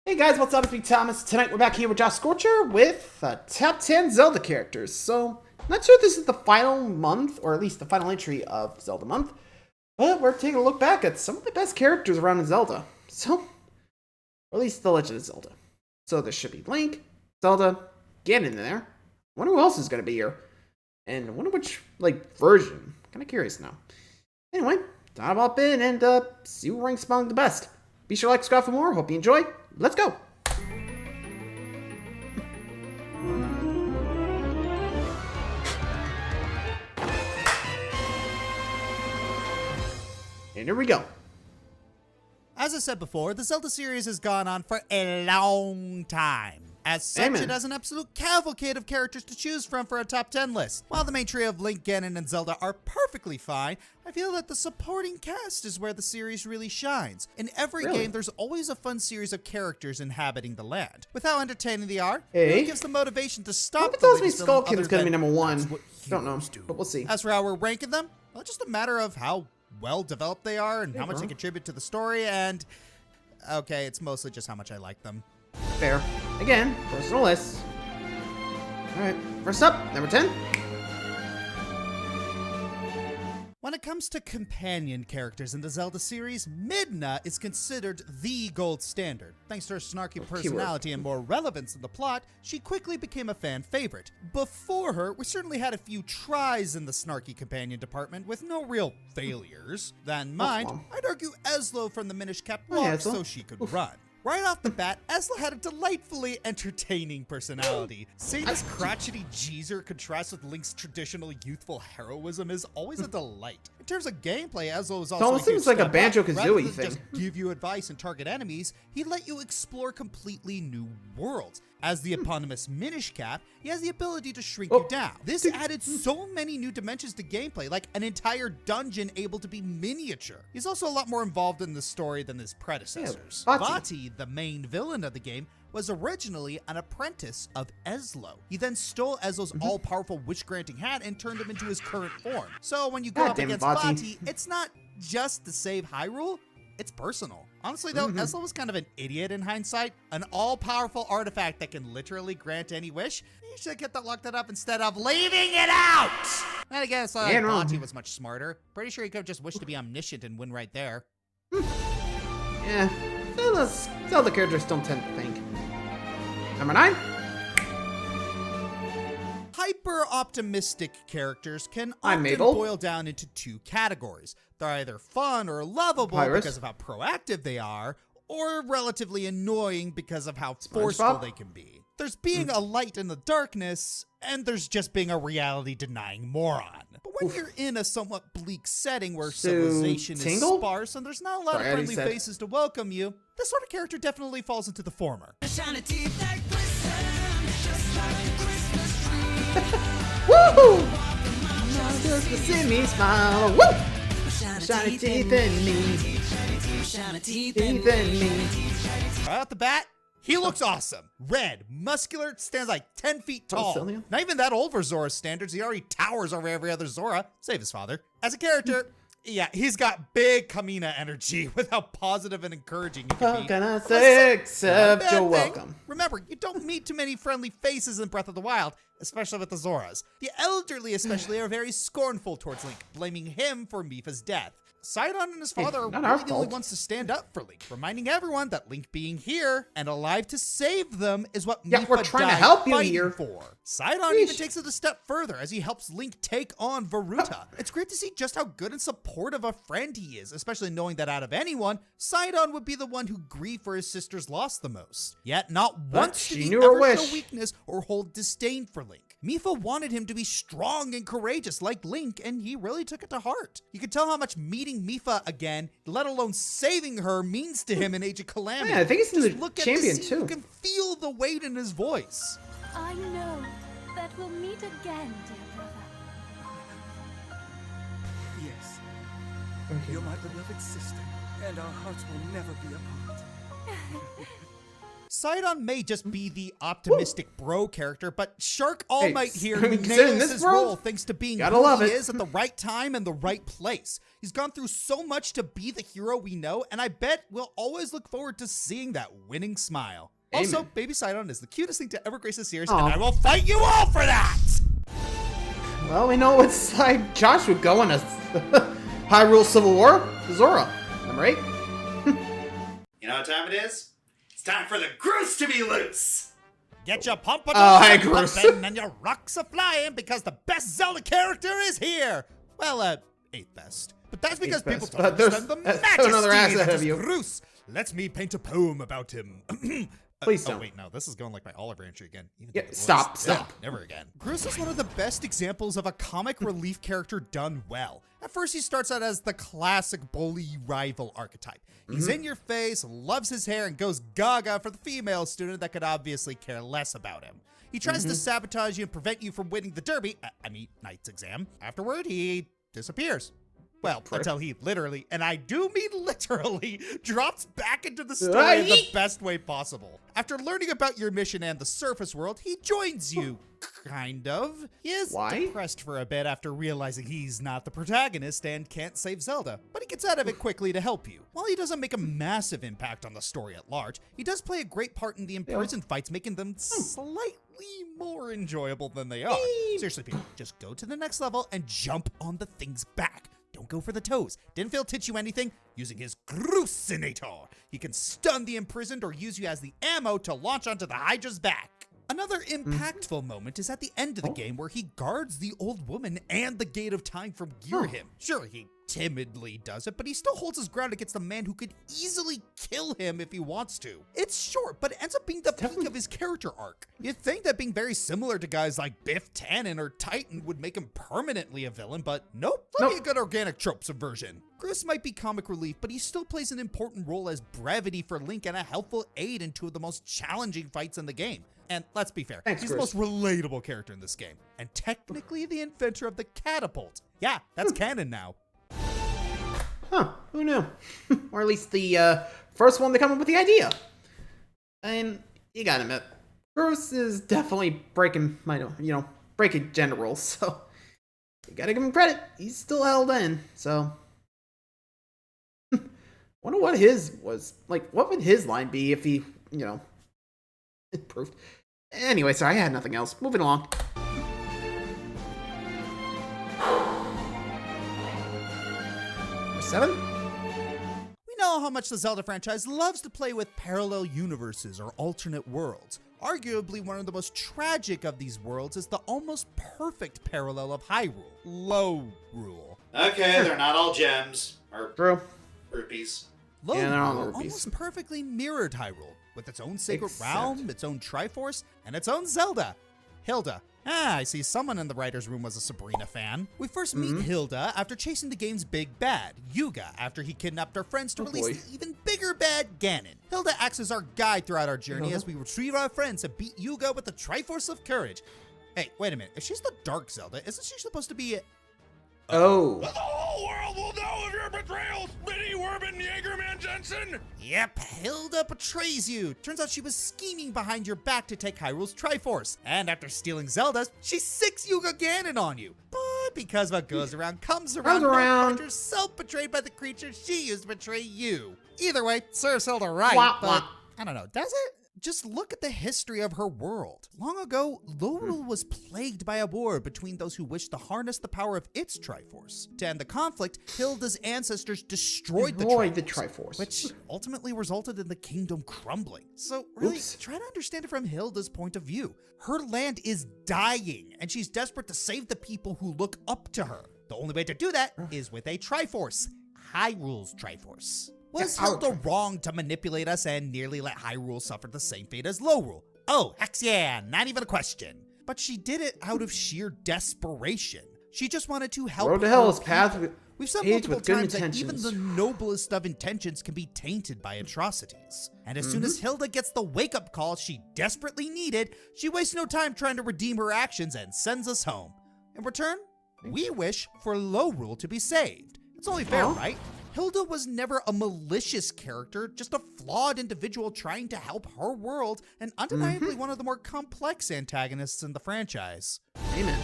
Hey guys, what's up? It's me, Thomas. Tonight we're back here with Josh Scorcher with top 10 Zelda characters. So, not sure if this is the final month, or at least the final entry of Zelda month, but we're taking a look back at some of the best characters around in Zelda. So, or at least the Legend of Zelda. So there should be Link, Zelda, Ganon in there. I wonder who else is going to be here. And I wonder which, version. Kind of curious now. Anyway, dive up in and see who ranks among the best. Be sure to like, subscribe for more. Hope you enjoy. Let's go! And here we go. As I said before, the Zelda series has gone on for a long time. As such, It has an absolute cavalcade of characters to choose from for a top 10 list. While the main trio of Link, Ganon, and Zelda are perfectly fine, I feel that the supporting cast is where the series really shines. In every game, there's always a fun series of characters inhabiting the land. With how entertaining they are, it gives the motivation to stop the tells me Skull Kid is going to be number one. Don't know, but we'll see. As for how we're ranking them, well, it's just a matter of how well developed they are and how much they contribute to the story, and okay, it's mostly just how much I like them. Fair. Again, personal list. Alright, first up, number 10. When it comes to companion characters in the Zelda series, Minda is considered the gold standard. Thanks to her snarky personality and more relevance in the plot, she quickly became a fan favorite. Before her, we certainly had a few tries in the snarky companion department with no real failures. That in mind, I'd argue Eslo from the Minish Cap walked so she could run. Right off the bat, Eslo had a delightfully entertaining personality. Seeing this crotchety geezer contrast with Link's traditional youthful heroism is always a delight. In terms of gameplay, Eslo is also seems like a Banjo-Kazooie thing. Just give you advice and target enemies, he'd let you explore completely new worlds. As the eponymous Minish Cap, he has the ability to shrink you down. This added so many new dimensions to gameplay, like an entire dungeon able to be miniature. He's also a lot more involved in the story than his predecessors. Vati, the main villain of the game, was originally an apprentice of Eslo. He then stole Eslo's all-powerful wish-granting hat and turned him into his current form. So when you go up against Vati, it's not just to save Hyrule, it's personal. Honestly though, Eslo was kind of an idiot in hindsight. An all-powerful artifact that can literally grant any wish. You should have locked that up instead of leaving it out! And I guess Vati was much smarter. Pretty sure he could have just wished to be omniscient and win right there. Yeah, Zelda characters don't tend to think. Number 9. Hyper-optimistic characters can often boil down into two categories. They're either fun or lovable because of how proactive they are, or relatively annoying because of how forceful they can be. There's being a light in the darkness, and there's just being a reality-denying moron. But when you're in a somewhat bleak setting where civilization is sparse and there's not a lot of friendly faces to welcome you, this sort of character definitely falls into the former. Woohoo! Just to see me smile. Woo! Shiny teeth in me. Shiny teeth in me. Right off the bat, he looks awesome. Red, muscular, stands like 10 feet tall. Not even that old for Zora's standards. He already towers over every other Zora, save his father. As a character, yeah, he's got big Kamina energy with how positive and encouraging he can be. What can I say except you're welcome? Remember, you don't meet too many friendly faces in Breath of the Wild, especially with the Zoras. The elderly especially are very scornful towards Link, blaming him for Mipha's death. Scion and his father are really the only ones to stand up for Link, reminding everyone that Link being here and alive to save them is what Mipha died fighting for. Scion even takes it a step further as he helps Link take on Varuta. It's great to see just how good and supportive a friend he is, especially knowing that out of anyone, Scion would be the one who grieved for his sister's loss the most. Yet not once did he ever show weakness or hold disdain for Link. Mipha wanted him to be strong and courageous like Link, and he really took it to heart. You can tell how much meeting Mipha again, let alone saving her, means to him in Age of Calamity. Yeah, I think he's in the champion too. You can feel the weight in his voice. I know that we'll meet again, dear brother. Yes. You're my beloved sister, and our hearts will never be apart. Sidon may just be the optimistic bro character, but Shark All Hey, Might here considering nails this his world, role thanks to being gotta who love he it. is at the right time and the right place. He's gone through so much to be the hero we know, and I bet we'll always look forward to seeing that winning smile. Amen. Also, Baby Sidon is the cutest thing to ever grace a series, Aw. and I will fight you all for that! Well, we know what side Josh would go in a Hyrule Civil War. Zora. Number 8. You know what time it is? It's time for the Groose to be loose! Get your pump hey, Groose. pumping and your rocks a flying because the best Zelda character is here. Well, 8th best. But that's because Eighth people best, don't but there's understand the another ass majesty ahead that of is you. Groose. Let me paint a poem about him. Please Oh, don't. wait, no, this is going like my Oliver entry again. Even Yeah, though it stop, was- stop. Never again. Groose is one of the best examples of a comic relief character done well. At first, he starts out as the classic bully rival archetype. He's in your face, loves his hair, and goes gaga for the female student that could obviously care less about him. He tries to sabotage you and prevent you from winning the derby, Knight's exam. Afterward, he disappears. Well, until he literally, and I do mean literally, drops back into the story in the best way possible. After learning about your mission and the surface world, he joins you, kind of. He is Why? depressed for a bit after realizing he's not the protagonist and can't save Zelda, but he gets out of it quickly to help you. While he doesn't make a massive impact on the story at large, he does play a great part in the imprisoned fights, making them slightly more enjoyable than they are. Seriously, people, just go to the next level and jump on the thing's back. Don't go for the toes. Didn't Phil teach you anything? Using his Groosinator, he can stun the imprisoned or use you as the ammo to launch onto the Hydra's back. Another impactful moment is at the end of the game where he guards the old woman and the Gate of Time from Girhim. Sure, he timidly does it, but he still holds his ground against the man who could easily kill him if he wants to. It's short, but it ends up being the peak of his character arc. You'd think that being very similar to guys like Biff Tannen or Titan would make him permanently a villain, but nope, plenty of good organic trope subversion. Groose might be comic relief, but he still plays an important role as brevity for Link and a helpful aid in two of the most challenging fights in the game. And let's be fair, Thanks, he's the Groose. most relatable character in this game, and technically the inventor of the catapult. Yeah, that's canon now. Huh, who knew? Or at least the first one to come up with the idea. And you gotta admit, Bruce is definitely breaking breaking gender roles, so you gotta give him credit. He's still held in, so. Wonder what his was like. What would his line be if he, improved? Anyway, sorry, I had nothing else. Moving along. Number 7. We know how much the Zelda franchise loves to play with parallel universes or alternate worlds. Arguably one of the most tragic of these worlds is the almost perfect parallel of Hyrule, Low Rule. Okay, they're not all gems. Or True. rupees. Low Yeah, they're all Rule rupees. almost perfectly mirrored Hyrule, with its own sacred Except- realm, its own Triforce, and its own Zelda. Hilda. I see someone in the writer's room was a Sabrina fan. We first meet Hilda after chasing the game's big bad, Yuga, after he kidnapped our friends to release boy. the even bigger bad, Ganon. Hilda acts as our guide throughout our journey as we retrieve our friends and beat Yuga with the Triforce of Courage. Hey, wait a minute. If she's the Dark Zelda, isn't she supposed to be... Oh. The whole world will know of your betrayal, Smitty Werben Jaegerman Jensen! Yep, Hilda betrays you. Turns out she was scheming behind your back to take Hyrule's Triforce. And after stealing Zelda's, she sicks Yuga Ganon on you. But because what goes around comes around, Comes around. no herself betrayed by the creature she used to betray you. Either way, serves Hilda right, Wah, but wah. I don't know, does it? Just look at the history of her world. Long ago, Lorule was plagued by a war between those who wished to harness the power of its Triforce. To end the conflict, Hilda's ancestors destroyed the Triforce, which ultimately resulted in the kingdom crumbling. So really, try to understand it from Hilda's point of view. Her land is dying, and she's desperate to save the people who look up to her. The only way to do that is with a Triforce, Hyrule's Triforce. Was Hilda wrong to manipulate us and nearly let Hyrule suffer the same fate as Lorule? Oh, heck yeah, not even a question. But she did it out of sheer desperation. She just wanted to help. Road to hell her is path people. We've said paved multiple with good times that even intentions. the noblest of intentions can be tainted by atrocities. And as soon as Hilda gets the wake-up call she desperately needed, she wastes no time trying to redeem her actions and sends us home. In return, we wish for Lorule to be saved. It's only fair, right? Hilda was never a malicious character, just a flawed individual trying to help her world, and undeniably one of the more complex antagonists in the franchise. Amen.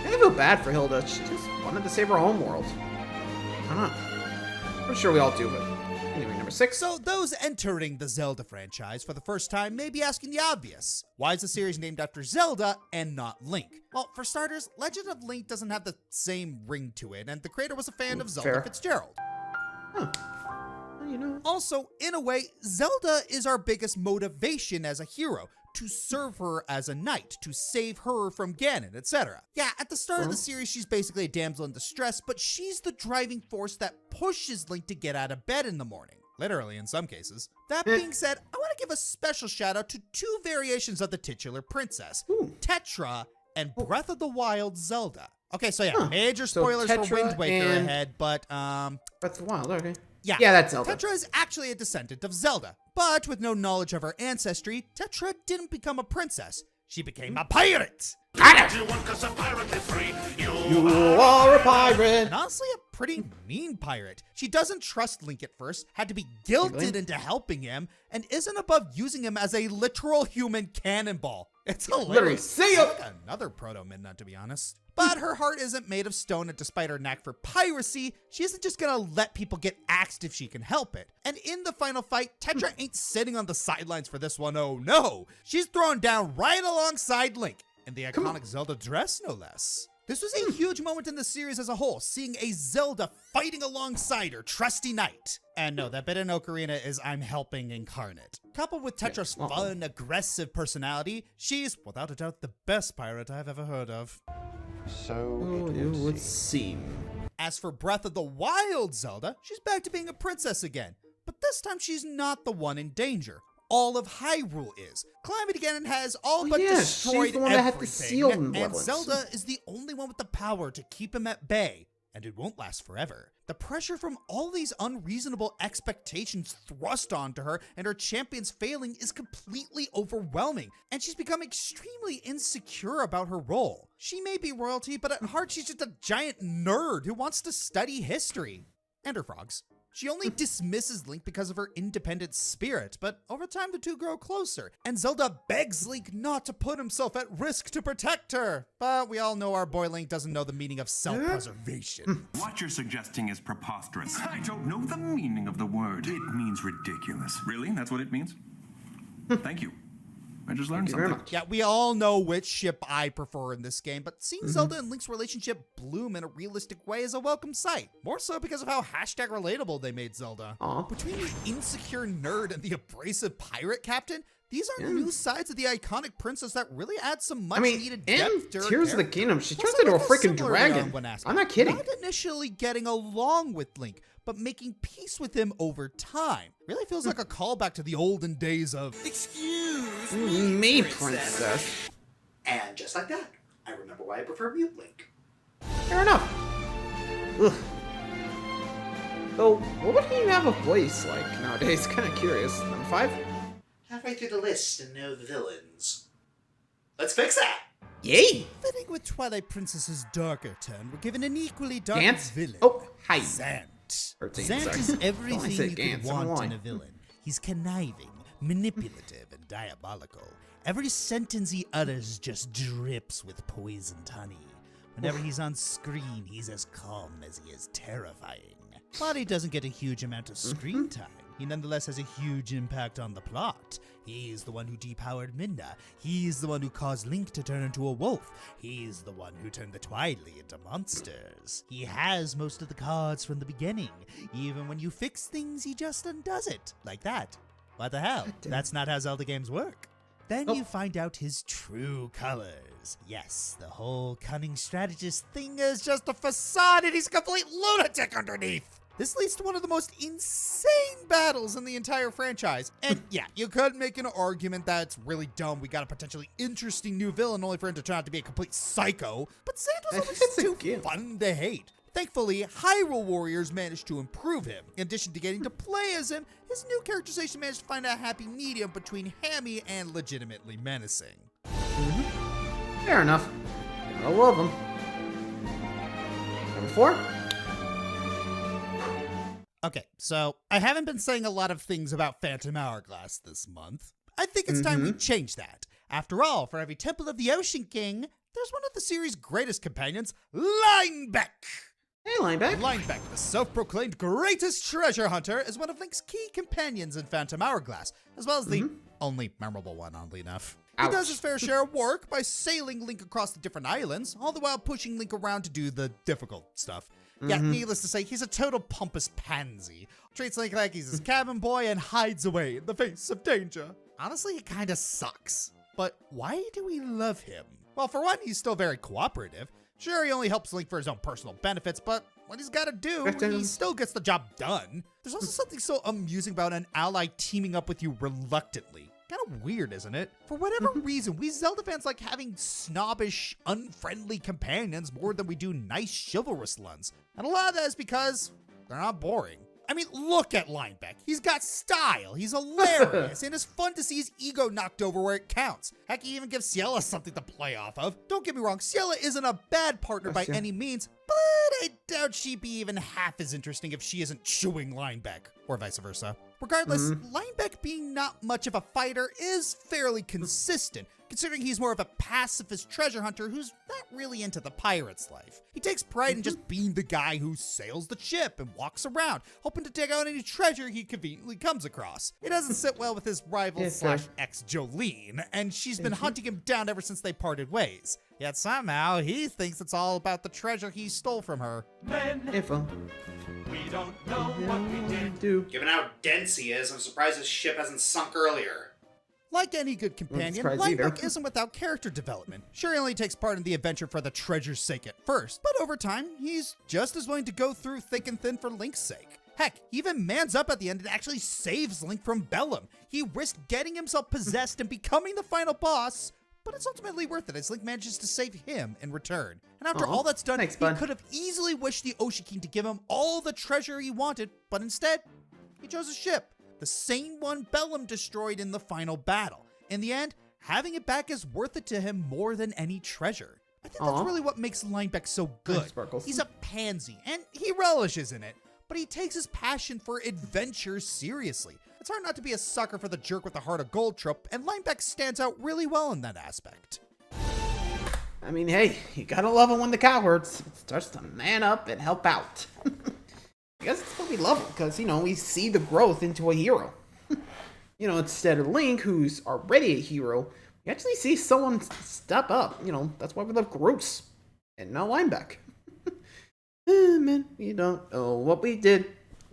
I feel bad for Hilda. She just wanted to save her home world. I don't know. I'm sure we all do, but anyway, number 6. So those entering the Zelda franchise for the first time may be asking the obvious. Why is the series named after Zelda and not Link? Well, for starters, Legend of Link doesn't have the same ring to it, and the creator was a fan of Zelda fair. Fitzgerald. Huh. Well, you know. Also, in a way, Zelda is our biggest motivation as a hero, to serve her as a knight, to save her from Ganon, etc. Yeah, at the start of the series, she's basically a damsel in distress, but she's the driving force that pushes Link to get out of bed in the morning. Literally, in some cases. That being said, I want to give a special shout out to 2 variations of the titular princess, Tetra and Breath of the Wild Zelda. Okay, so yeah, major spoilers for Tetra Wind Waker and ahead, but Breath of the Wild, okay. yeah, that's Zelda. Tetra is actually a descendant of Zelda, but with no knowledge of her ancestry, Tetra didn't become a princess. She became a pirate! You want 'cause a pirate is free. You are a pirate. And honestly, a pretty mean pirate. She doesn't trust Link at first, had to be guilted into helping him, and isn't above using him as a literal human cannonball. It's Literally, hilarious. see ya! Like another proto-Minda, to be honest. But her heart isn't made of stone, and despite her knack for piracy, she isn't just gonna let people get axed if she can help it. And in the final fight, Tetra ain't sitting on the sidelines for this one, oh no! She's thrown down right alongside Link, in the iconic Zelda dress, no less. This was a huge moment in the series as a whole, seeing a Zelda fighting alongside her trusty knight. And no, that bit in Ocarina is I'm helping incarnate. Coupled with Tetra's fun, aggressive personality, she's, without a doubt, the best pirate I've ever heard of. So it would seem. As for Breath of the Wild Zelda, she's back to being a princess again. But this time she's not the one in danger. All of Hyrule is. Calamity Ganon has all but destroyed she's the one that had the everything, sealed and malevolence. Zelda is the only one with the power to keep him at bay, and it won't last forever. The pressure from all these unreasonable expectations thrust onto her and her champions failing is completely overwhelming, and she's become extremely insecure about her role. She may be royalty, but at heart she's just a giant nerd who wants to study history. And her frogs. She only dismisses Link because of her independent spirit, but over time the two grow closer, and Zelda begs Link not to put himself at risk to protect her. But we all know our boy Link doesn't know the meaning of self-preservation. What you're suggesting is preposterous. I don't know the meaning of the word. It means ridiculous. Really? That's what it means? Thank you. I just learned something. Yeah, we all know which ship I prefer in this game, but seeing Zelda and Link's relationship bloom in a realistic way is a welcome sight. More so because of how #relatable they made Zelda. Between the insecure nerd and the abrasive pirate captain, these are new sides of the iconic princess that really add some much-needed depth to her Tears of the character. Kingdom, she Plus, turns into a I like freaking similar dragon. one aspect. I'm not kidding. Not initially getting along with Link, but making peace with him over time. Really feels like a callback to the olden days of Excuse Me, princess. And just like that, I remember why I prefer Mute Link. Fair enough. Ugh. So, what would he have a voice like nowadays? Kind of curious. Number 5? Halfway through the list and no villains. Let's fix that! Yay! Fitting with Twilight Princess's darker turn, we're given an equally dark Gantz? villain. Oh, hi. Zant. Or Zant, Zant sorry. is Don't I everything say you Gantz, could I don't know want in why. a villain. He's conniving, manipulative, and diabolical. Every sentence he utters just drips with poisoned honey. Whenever he's on screen, he's as calm as he is terrifying. While he doesn't get a huge amount of screen time, he nonetheless has a huge impact on the plot. He's the one who depowered Minda. He's the one who caused Link to turn into a wolf. He's the one who turned the Twilight into monsters. He has most of the cards from the beginning. Even when you fix things, he just undoes it. Like that. What the hell? That's not how Zelda games work. Then you find out his true colors. Yes, the whole cunning strategist thing is just a facade and he's a complete lunatic underneath. This leads to one of the most insane battles in the entire franchise. And yeah, you could make an argument that it's really dumb. We got a potentially interesting new villain only for him to turn out to be a complete psycho. But Zant was always It's a too gift. fun to hate. Thankfully, Hyrule Warriors managed to improve him. In addition to getting to play as him, his new characterization managed to find a happy medium between hammy and legitimately menacing. Fair enough. I love them. Number 4? Okay, so I haven't been saying a lot of things about Phantom Hourglass this month. I think it's time we change that. After all, for every Temple of the Ocean King, there's one of the series' greatest companions, Lineback. Hey, Lineback. Lineback, the self-proclaimed greatest treasure hunter, is one of Link's key companions in Phantom Hourglass, as well as the only memorable one, oddly enough. He does his fair share of work by sailing Link across the different islands, all the while pushing Link around to do the difficult stuff. Yeah, needless to say, he's a total pompous pansy. Treats Link like he's his cabin boy and hides away in the face of danger. Honestly, it kinda sucks. But why do we love him? Well, for one, he's still very cooperative. Sure, he only helps Link for his own personal benefits, but what he's gotta do, he still gets the job done. There's also something so amusing about an ally teaming up with you reluctantly. Kind of weird, isn't it? For whatever reason, we Zelda fans like having snobbish, unfriendly companions more than we do nice, chivalrous ones. And a lot of that is because they're not boring. I mean, look at Lineback. He's got style, he's hilarious, and it's fun to see his ego knocked over where it counts. Heck, he even gives Ciela something to play off of. Don't get me wrong, Ciela isn't a bad partner by any means, but I doubt she'd be even half as interesting if she isn't chewing Lineback, or vice versa. Regardless, Lineback being not much of a fighter is fairly consistent, considering he's more of a pacifist treasure hunter who's not really into the pirate's life. He takes pride in just being the guy who sails the ship and walks around, hoping to dig out any treasure he conveniently comes across. It doesn't sit well with his rival slash ex Jolene, and she's been hunting him down ever since they parted ways. Yet somehow he thinks it's all about the treasure he stole from her. Mipha. We don't know what we did. Given how dense he is, I'm surprised his ship hasn't sunk earlier. Like any good companion, Lineback isn't without character development. Sure, he only takes part in the adventure for the treasure's sake at first, but over time, he's just as willing to go through thick and thin for Link's sake. Heck, he even mans up at the end and actually saves Link from Bellum. He risked getting himself possessed and becoming the final boss, but it's ultimately worth it as Link manages to save him in return. And after all that's done, he could have easily wished the Ocean King to give him all the treasure he wanted, but instead, he chose a ship. The same one Bellum destroyed in the final battle. In the end, having it back is worth it to him more than any treasure. I think that's really what makes Lineback so good. He's a pansy, and he relishes in it, but he takes his passion for adventure seriously. It's hard not to be a sucker for the jerk with the heart of gold trope, and Lineback stands out really well in that aspect. I mean, hey, you gotta love it when the coward starts to man up and help out. I guess it's what we love it, because, you know, we see the growth into a hero. You know, instead of Link, who's already a hero, we actually see someone step up. You know, that's why we love Groose. And now Lineback. Man, you don't know what we did.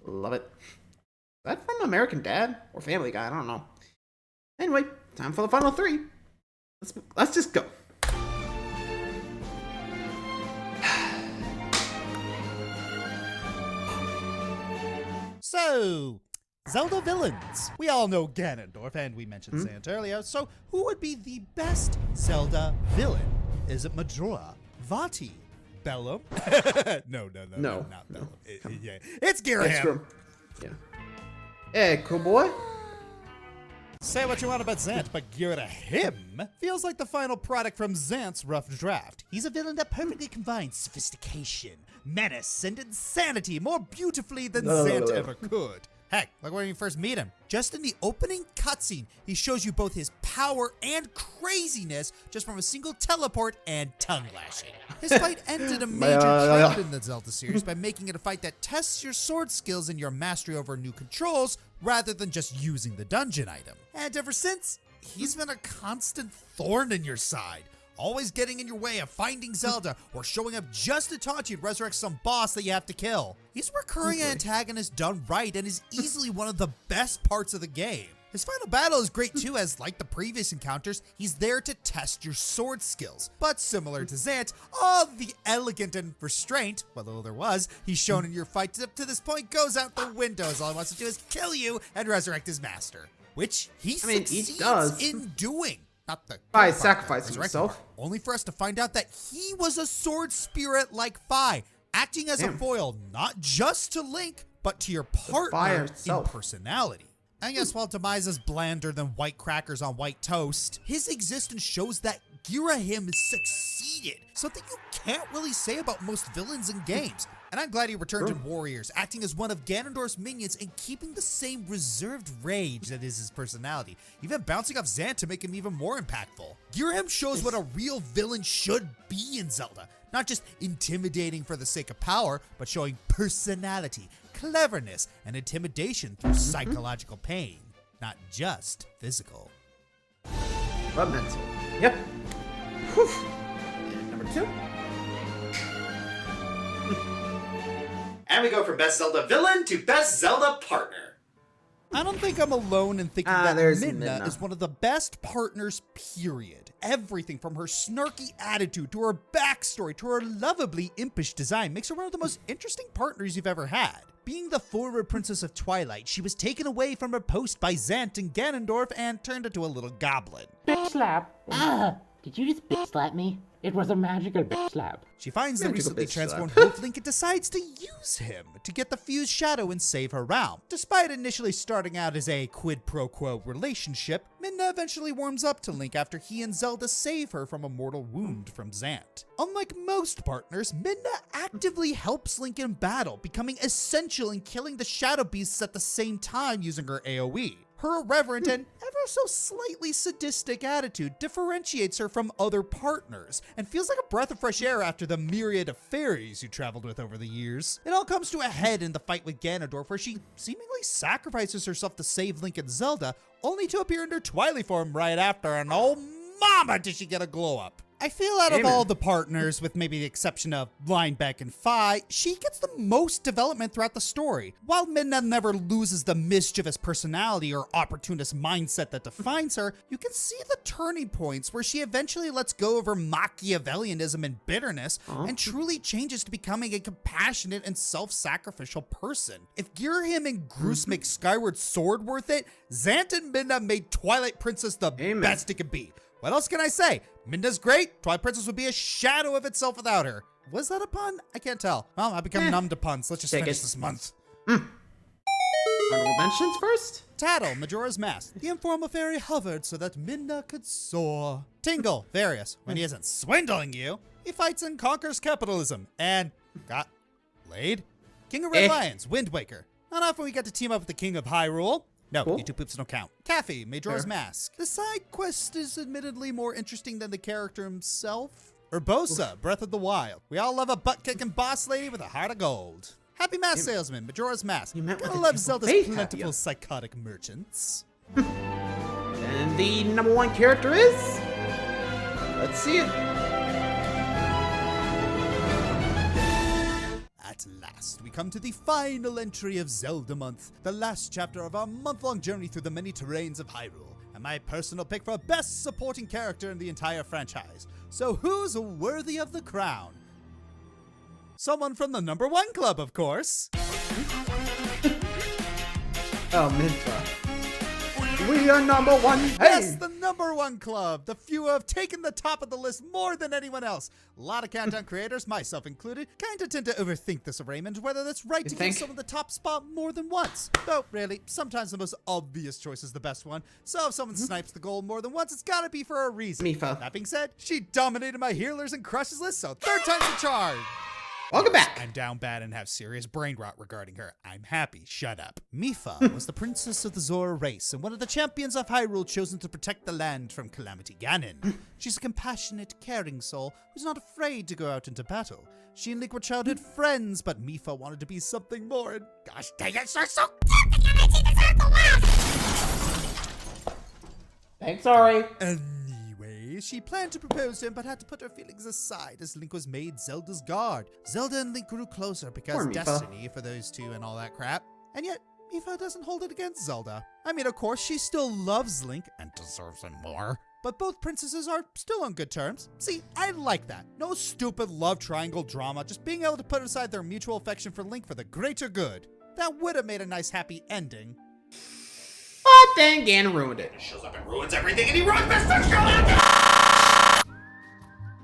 Love it. Is that from American Dad? Or Family Guy? I don't know. Anyway, time for the final three. Let's just go. So, Zelda villains. We all know Ganondorf, and we mentioned Zant earlier, so who would be the best Zelda villain? Is it Majora, Vati, Bellum? No, not Bellum. It's Girahim. Yeah. Hey, cool boy. Say what you want about Zant, but Girahim feels like the final product from Zant's rough draft. He's a villain that perfectly combines sophistication, menace, and insanity more beautifully than Zant ever could. Heck, look when you first meet him. Just in the opening cutscene, he shows you both his power and craziness just from a single teleport and tongue lashing. His fight ended a major trend in the Zelda series by making it a fight that tests your sword skills and your mastery over new controls rather than just using the dungeon item. And ever since, he's been a constant thorn in your side, always getting in your way of finding Zelda or showing up just to taunt you to resurrect some boss that you have to kill. He's a recurring antagonist done right and is easily one of the best parts of the game. His final battle is great too, as like the previous encounters, he's there to test your sword skills. But similar to Zant, all the elegant and restraint, what little there was, he's shown in your fight up to this point goes out the window, as all he wants to do is kill you and resurrect his master. Which he succeeds in doing. Not the by sacrificing himself. Only for us to find out that he was a sword spirit like Fi, acting as a foil not just to Link, but to your partner in personality. I guess while Demise is blander than white crackers on white toast, his existence shows that Girahim succeeded, something you can't really say about most villains in games. And I'm glad he returned in Warriors, acting as one of Ganondorf's minions and keeping the same reserved rage that is his personality, even bouncing off Zant to make him even more impactful. Girahim shows what a real villain should be in Zelda, not just intimidating for the sake of power, but showing personality, cleverness, and intimidation through psychological pain, not just physical. But mental. Yep. Whew. And number 2. And we go from Best Zelda Villain to Best Zelda Partner. I don't think I'm alone in thinking that there's Minda Minda. is one of the best partners, period. Everything from her snarky attitude to her backstory to her lovably impish design makes her one of the most interesting partners you've ever had. Being the former Princess of Twilight, she was taken away from her post by Zant and Ganondorf and turned into a little goblin. Bitch slap. Did you just bitch slap me? It was a magical bitch slap. She finds the Magical recently bitch transformed slap. Wolf Link and decides to use him to get the fused shadow and save her realm. Despite initially starting out as a quid pro quo relationship, Minda eventually warms up to Link after he and Zelda save her from a mortal wound from Zant. Unlike most partners, Minda actively helps Link in battle, becoming essential in killing the shadow beasts at the same time using her AoE. Her irreverent and ever so slightly sadistic attitude differentiates her from other partners and feels like a breath of fresh air after the myriad of fairies you traveled with over the years. It all comes to a head in the fight with Ganondorf, where she seemingly sacrifices herself to save Link and Zelda, only to appear in her Twilight form right after, and oh mama does she get a glow up. I feel out of all the partners, with maybe the exception of Lineback and Fi, she gets the most development throughout the story. While Minda never loses the mischievous personality or opportunist mindset that defines her, you can see the turning points where she eventually lets go of her Machiavellianism and bitterness and truly changes to becoming a compassionate and self-sacrificial person. If Girahim and Groose make Skyward Sword worth it, Zant and Minda made Twilight Princess the best it could be. What else can I say? Minda's great. Twilight Princess would be a shadow of itself without her. Was that a pun? I can't tell. Well, I've become numb to puns. Let's just finish this month. Honorable mentions first? Tattle, Majora's Mask. The informal fairy hovered so that Minda could soar. Tingle, Various. When he isn't swindling you, he fights and conquers capitalism. And got laid. King of Red Lions, Wind Waker. Not often we get to team up with the King of Hyrule. No, you two poops don't count. Caffey, Majora's Mask. The side quest is admittedly more interesting than the character himself. Urbosa, Breath of the Wild. We all love a butt-kicking boss lady with a heart of gold. Happy Mask Salesman, Majora's Mask. You meant with Gotta a love temple Zelda's faith, plentiful have ya? psychotic merchants. And the number 1 character is... Let's see it. At last, we come to the final entry of Zelda Month, the last chapter of our month-long journey through the many terrains of Hyrule, and my personal pick for best supporting character in the entire franchise. So who's worthy of the crown? Someone from the number 1 club, of course. Oh, Mipha. We are number 1. Hey! Yes, the number 1 club. The few who have taken the top of the list more than anyone else. A lot of Countdown creators, myself included, kinda tend to overthink this arraignment, whether that's right to give someone the top spot more than once. Though, really, sometimes the most obvious choice is the best one. So if someone snipes the gold more than once, it's gotta be for a reason. Mipha. That being said, she dominated my healers and crushes list, so 3rd time's the charm. Welcome back. I'm down bad and have serious brain rot regarding her. I'm happy. Shut up. Mipha was the princess of the Zora race and one of the champions of Hyrule chosen to protect the land from Calamity Ganon. She's a compassionate, caring soul who's not afraid to go out into battle. She and Link were childhood friends, but Mipha wanted to be something more, and gosh dang it, so Thanks, sorry. Anyway, she planned to propose to him, but had to put her feelings aside as Link was made Zelda's guard. Zelda and Link grew closer because Poor Mipha. destiny for those two and all that crap. And yet, Mipha doesn't hold it against Zelda. I mean, of course, she still loves Link and deserves him more. But both princesses are still on good terms. See, I like that. No stupid love triangle drama, just being able to put aside their mutual affection for Link for the greater good. That would have made a nice happy ending. But then Ganon ruined it. Shows up and ruins everything, and he ruins Mr.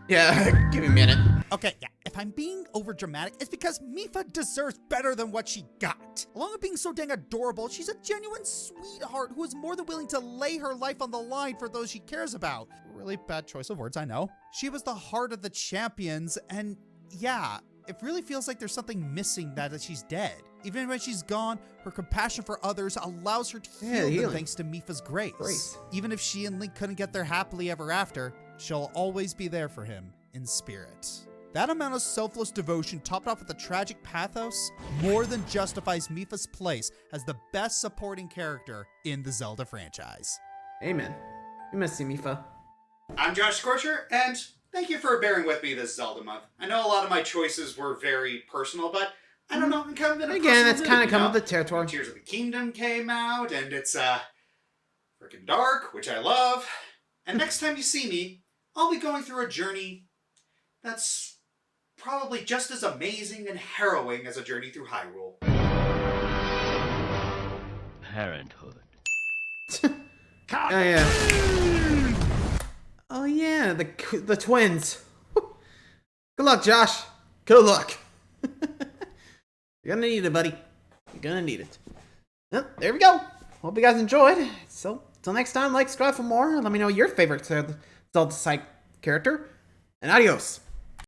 Yeah, give me a minute. Okay, yeah, if I'm being over dramatic, it's because Mipha deserves better than what she got. Along with being so dang adorable, she's a genuine sweetheart who is more than willing to lay her life on the line for those she cares about. Really bad choice of words, I know. She was the heart of the champions, and yeah, It really feels like there's something missing that she's dead. Even when she's gone, her compassion for others allows her to heal them thanks to Mipha's grace. Even if she and Link couldn't get there happily ever after, she'll always be there for him in spirit. That amount of selfless devotion topped off with the tragic pathos more than justifies Mipha's place as the best supporting character in the Zelda franchise. Amen. We miss you, Mipha. I'm Josh Scorcher, and thank you for bearing with me this Zelda month. I know a lot of my choices were very personal, but I don't know, I'm kind of in a Again, it's kind of come with with the territory. Tears of the Kingdom came out, and it's, freaking dark, which I love. And next time you see me, I'll be going through a journey that's probably just as amazing and harrowing as a journey through Hyrule. Parenthood. Oh yeah. Oh yeah, the twins. Good luck, Josh. Good luck. You're gonna need it, buddy. You're gonna need it. Well, there we go. Hope you guys enjoyed. So, till next time, like, subscribe for more. Let me know your favorite Zelda side character. And adios.